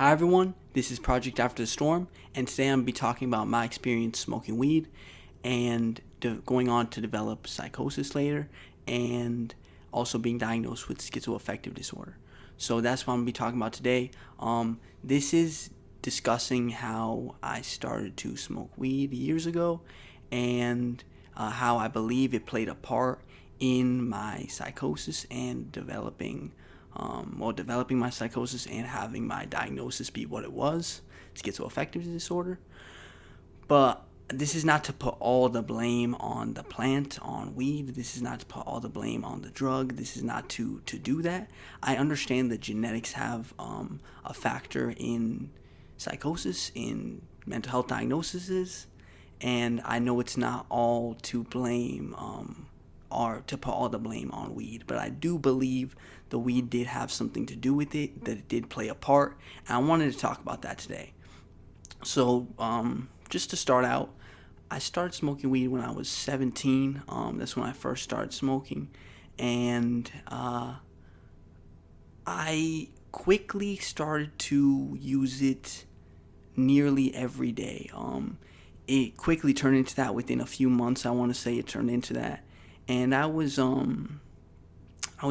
Hi everyone, this is Project After the Storm, and today I'm going to be talking about my experience smoking weed and going on to develop psychosis later, and also being diagnosed with schizoaffective disorder. So that's what I'm going to be talking about today. This is discussing how I started to smoke weed years ago, and how I believe it played a part in my psychosis and developing my psychosis and having my diagnosis be what it was, schizoaffective disorder. But this is not to put all the blame on the plant, on weed. This is not to put all the blame on the drug. This is not to do that. I understand that genetics have a factor in psychosis, in mental health diagnoses, and I know it's not all to blame or to put all the blame on weed, but I do believe the weed did have something to do with it, that it did play a part, and I wanted to talk about that today. So, just to start out, I started smoking weed when I was 17. That's when I first started smoking, and I quickly started to use it nearly every day. It quickly turned into that within a few months. I want to say it turned into that, and I was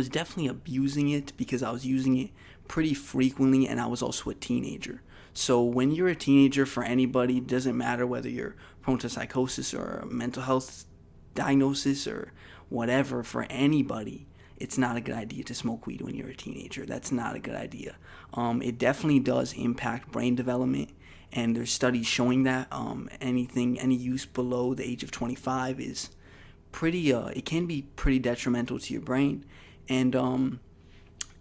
definitely abusing it because I was using it pretty frequently, and I was also a teenager. So when you're a teenager, for anybody, it doesn't matter whether you're prone to psychosis or a mental health diagnosis or whatever, for anybody, it's not a good idea to smoke weed when you're a teenager. That's not a good idea. It definitely does impact brain development, and there's studies showing that any use below the age of 25 is it can be pretty detrimental to your brain, and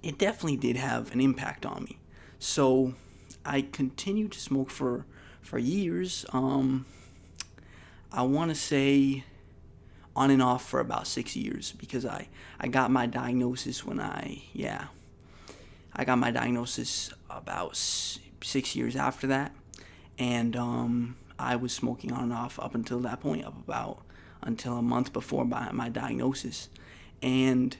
it definitely did have an impact on me. So I continued to smoke for years. I want to say on and off for about 6 years, because I got my diagnosis I got my diagnosis about 6 years after that, and I was smoking on and off up until that point, until a month before my diagnosis. And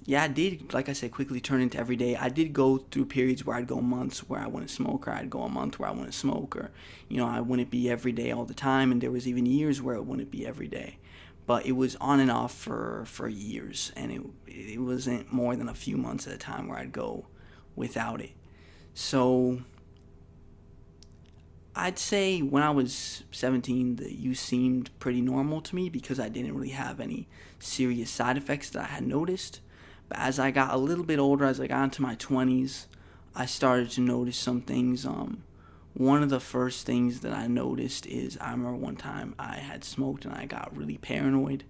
yeah, I did, like I said, quickly turn into every day. I did go through periods where I'd go months where I wouldn't smoke, or I'd go a month where I wouldn't smoke, or, I wouldn't be every day all the time, and there was even years where it wouldn't be every day. But it was on and off for years, and it wasn't more than a few months at a time where I'd go without it. So I'd say when I was 17, the use seemed pretty normal to me because I didn't really have any serious side effects that I had noticed. But as I got a little bit older, as I got into my 20s, I started to notice some things. One of the first things that I noticed is, I remember one time I had smoked and I got really paranoid.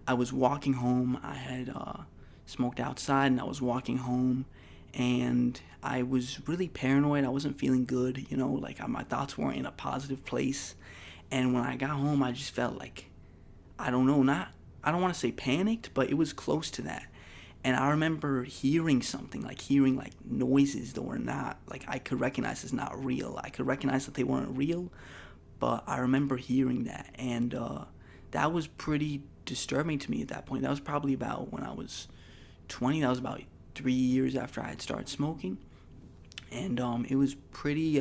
I was walking home. I had smoked outside, and I was walking home, and I was really paranoid. I wasn't feeling good, like my thoughts weren't in a positive place. And when I got home, I just felt like, I don't know, I don't want to say panicked, but it was close to that. And I remember hearing something, like hearing like noises that were not, like, I could recognize as not real. I could recognize that they weren't real, but I remember hearing that. And that was pretty disturbing to me at that point. That was probably about when I was 20. That was about 3 years after I had started smoking. And it was pretty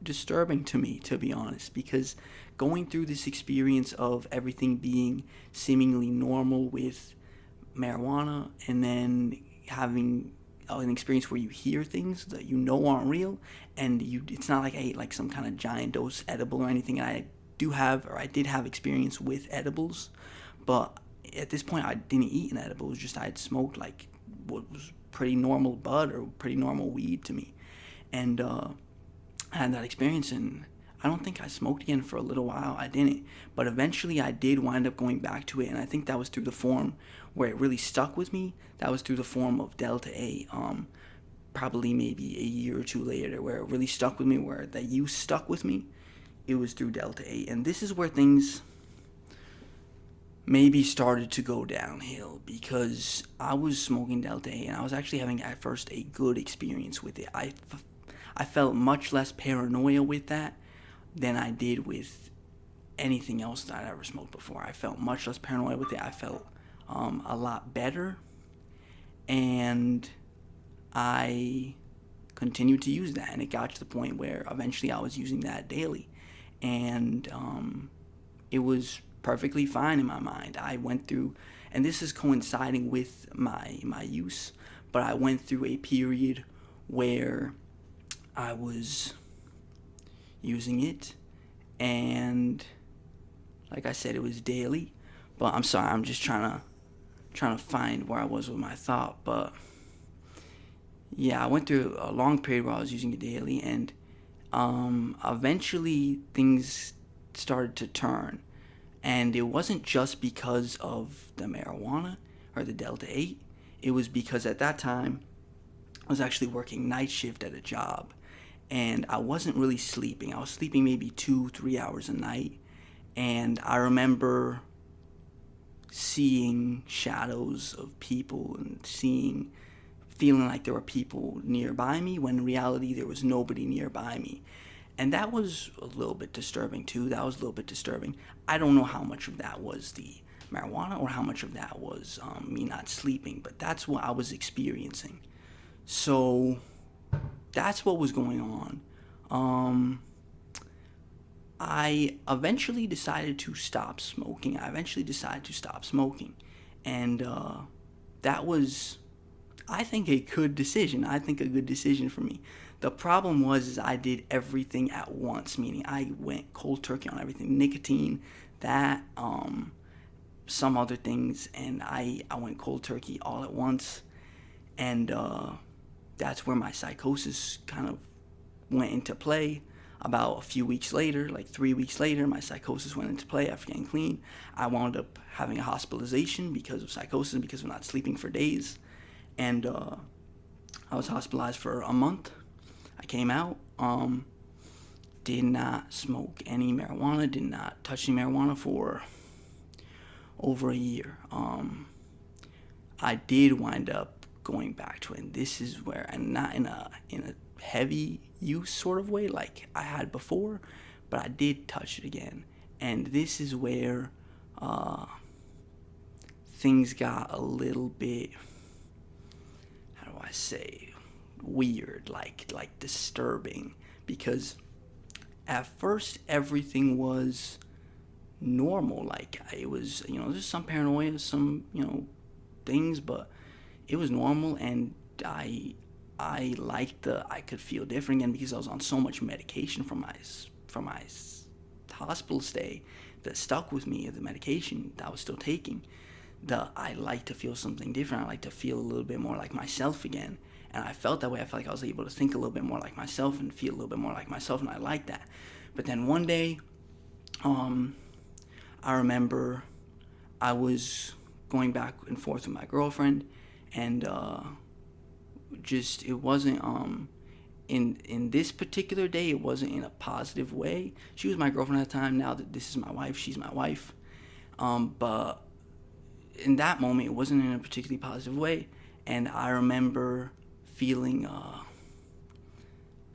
disturbing to me, to be honest, because going through this experience of everything being seemingly normal with marijuana, and then having an experience where you hear things that aren't real, and it's not like I ate like some kind of giant dose edible or anything. I did have experience with edibles, but at this point I didn't eat an edible. It was just I had smoked like what was pretty normal bud or pretty normal weed to me, and I had that experience, and I don't think I smoked again for a little while. I didn't, but eventually I did wind up going back to it, and I think that was through the form where it really stuck with me. That was through the form of Delta 8. Probably maybe a year or two later, where it really stuck with me, where that use stuck with me. It was through Delta 8, and this is where things maybe started to go downhill, because I was smoking Delta 8, and I was actually having at first a good experience with it. I felt much less paranoia with that than I did with anything else that I'd ever smoked before. I felt much less paranoid with it. I felt a lot better, and I continued to use that, and it got to the point where eventually I was using that daily, and it was perfectly fine in my mind. I went through, and this is coinciding with my use, but I went through a period where I was using it, and like I said, it was daily. But I'm sorry, I'm just trying to find where I was with my thought. But yeah, I went through a long period where I was using it daily, and eventually things started to turn. And it wasn't just because of the marijuana or the Delta 8. It was because at that time I was actually working night shift at a job, and I wasn't really sleeping. I was sleeping maybe 2, 3 hours a night. And I remember seeing shadows of people and feeling like there were people nearby me when in reality there was nobody nearby me. And that was a little bit disturbing too. That was a little bit disturbing. I don't know how much of that was the marijuana or how much of that was me not sleeping, but that's what I was experiencing. So that's what was going on. I eventually decided to stop smoking. And that was, I think, a good decision. I think a good decision for me. The problem was is I did everything at once, meaning I went cold turkey on everything. Nicotine, that, some other things, and I went cold turkey all at once. And that's where my psychosis kind of went into play. About a few weeks later, like 3 weeks later, my psychosis went into play after getting clean. I wound up having a hospitalization because of psychosis, because of not sleeping for days. And I was hospitalized for a month. I came out, did not smoke any marijuana, did not touch any marijuana for over a year. I did wind up going back to it, and this is where, and not in a heavy use sort of way like I had before, but I did touch it again, and this is where things got a little bit, how do I say, weird, like disturbing, because at first everything was normal. Like it was, there's some paranoia, some things, but it was normal, and I liked I could feel different again because I was on so much medication from my hospital stay that stuck with me. The medication that I was still taking, I like to feel something different. I like to feel a little bit more like myself again, and I felt that way. I felt like I was able to think a little bit more like myself and feel a little bit more like myself, and I liked that. But then one day, I remember I was going back and forth with my girlfriend, and just it wasn't in this particular day, it wasn't in a positive way. She was my girlfriend at the time. Now that this is my wife, she's my wife. But in that moment, it wasn't in a particularly positive way, and I remember feeling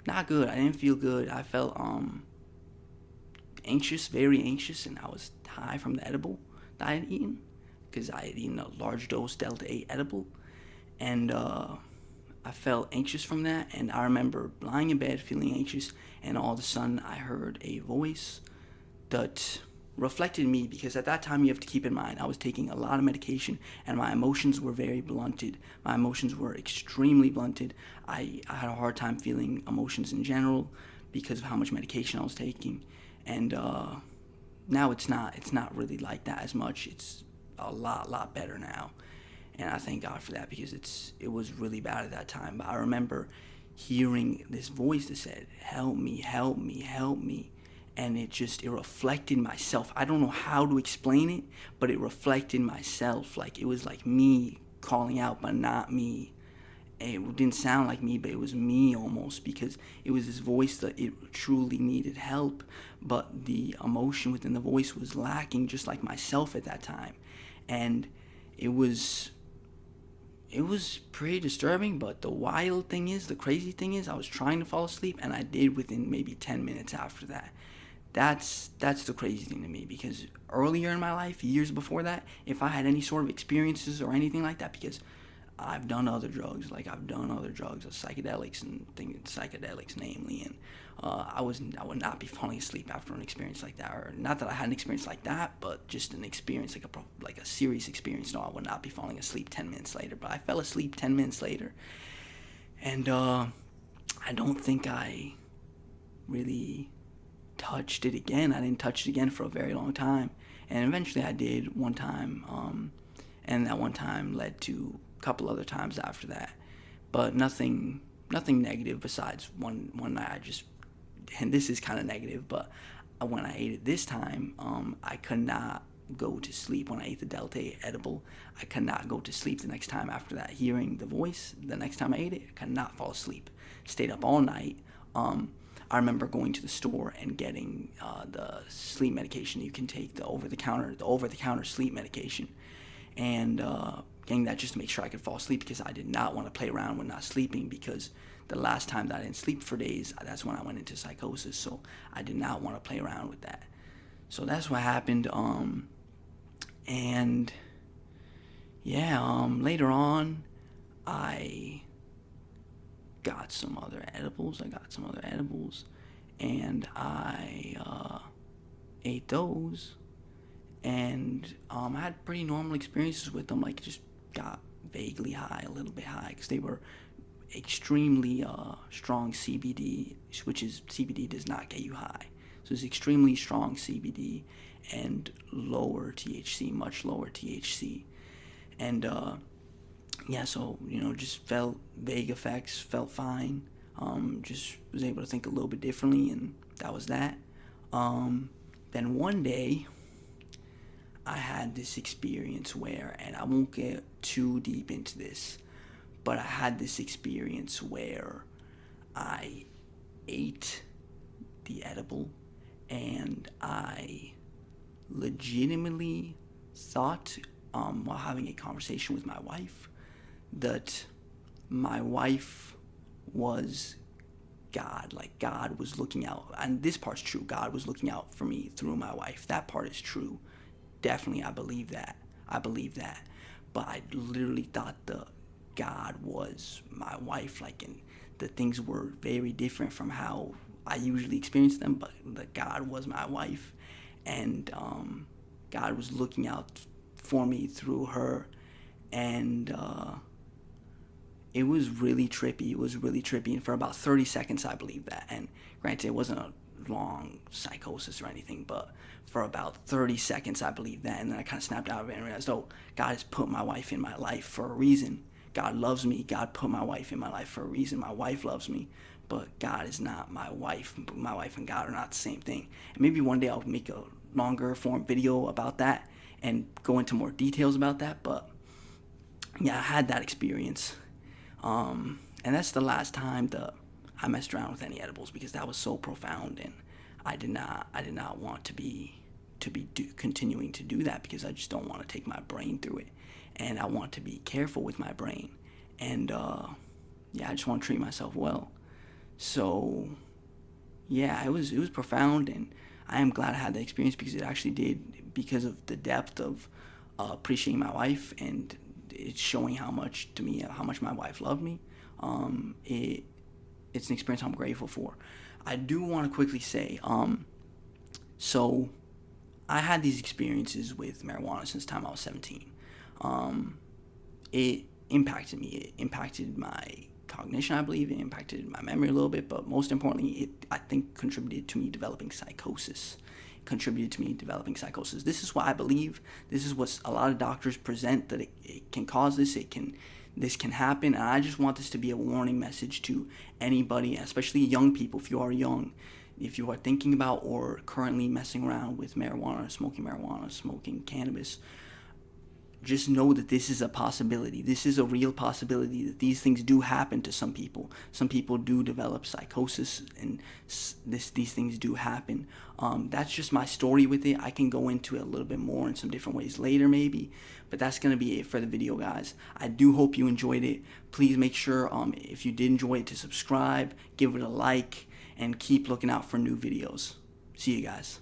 not good. I didn't feel good. I felt anxious, very anxious, and I was high from the edible that I had eaten, because I had eaten a large dose Delta 8 edible, and I felt anxious from that. And I remember lying in bed feeling anxious, and all of a sudden I heard a voice that reflected me, because at that time, you have to keep in mind, I was taking a lot of medication and my emotions were very blunted. My emotions were extremely blunted. I had a hard time feeling emotions in general because of how much medication I was taking. And now it's not really like that as much. It's a lot better now, and I thank God for that, because it was really bad at that time. But I remember hearing this voice that said, "Help me, help me, help me," and it reflected myself. I don't know how to explain it, but it reflected myself. Like it was like me calling out, but not me. It didn't sound like me, but it was me almost, because it was this voice that it truly needed help, but the emotion within the voice was lacking, just like myself at that time. And it was pretty disturbing. But the crazy thing is, I was trying to fall asleep, and I did within maybe 10 minutes after that. That's the crazy thing to me, because earlier in my life, years before that, if I had any sort of experiences or anything like that, because I've done other drugs, psychedelics and psychedelics namely, and I would not be falling asleep after an experience like that, or not that I had an experience like that, but just an experience like a serious experience. No, I would not be falling asleep 10 minutes later, but I fell asleep 10 minutes later, and I don't think I really touched it again. I didn't touch it again for a very long time, and eventually I did one time, and that one time led to a couple other times after that, but nothing negative besides one night I just, and this is kind of negative, but when I ate it this time, I could not go to sleep. When I ate the Delta 8 edible, I could not go to sleep the next time after that. Hearing the voice the next time I ate it, I could not fall asleep. Stayed up all night. I remember going to the store and getting the sleep medication you can take, the over-the-counter sleep medication, and getting that just to make sure I could fall asleep, because I did not want to play around with not sleeping, because the last time that I didn't sleep for days, that's when I went into psychosis, so I did not want to play around with that. So that's what happened, and yeah, later on, I got some other edibles, and I ate those, and I had pretty normal experiences with them, like just got vaguely high, a little bit high, because they were extremely strong CBD, CBD does not get you high. So it's extremely strong CBD and lower THC, much lower THC. And yeah, so, just felt vague effects, felt fine. Just was able to think a little bit differently, and that was that. Then one day, I had this experience where, and I won't get too deep into this, but I had this experience where I ate the edible, and I legitimately thought, while having a conversation with my wife, that my wife was God. Like, God was looking out, and this part's true, God was looking out for me through my wife. That part is true. Definitely, I believe that. But I literally thought the God was my wife, and the things were very different from how I usually experience them, but the God was my wife, and God was looking out for me through her, and it was really trippy, and for about 30 seconds I believed that, and granted it wasn't a long psychosis or anything, but for about 30 seconds I believed that, and then I kind of snapped out of it and realized, oh, God has put my wife in my life for a reason. God loves me. God put my wife in my life for a reason. My wife loves me, but God is not my wife. My wife and God are not the same thing. And maybe one day I'll make a longer form video about that and go into more details about that, but yeah, I had that experience. And that's the last time that I messed around with any edibles, because that was so profound, and I did not want to be continuing to do that, because I just don't want to take my brain through it, and I want to be careful with my brain, and yeah, I just want to treat myself well. So yeah, it was profound, and I am glad I had the experience, because it actually did, because of the depth of appreciating my wife, and it's showing how much my wife loved me. It's an experience I'm grateful for. I do want to quickly say, so I had these experiences with marijuana since the time I was 17. It impacted me. It impacted my cognition, I believe. It impacted my memory a little bit, but most importantly, it, I think, contributed to me developing psychosis. This is what I believe. This is what a lot of doctors present, that it can cause this. This can happen, and I just want this to be a warning message to anybody, especially young people. If you are young, if you are thinking about or currently messing around with marijuana, smoking cannabis, just know that this is a possibility. This is a real possibility, that these things do happen to some people. Some people do develop psychosis, and these things do happen. That's just my story with it. I can go into it a little bit more in some different ways later, maybe. But that's going to be it for the video, guys. I do hope you enjoyed it. Please make sure, if you did enjoy it, to subscribe, give it a like, and keep looking out for new videos. See you guys.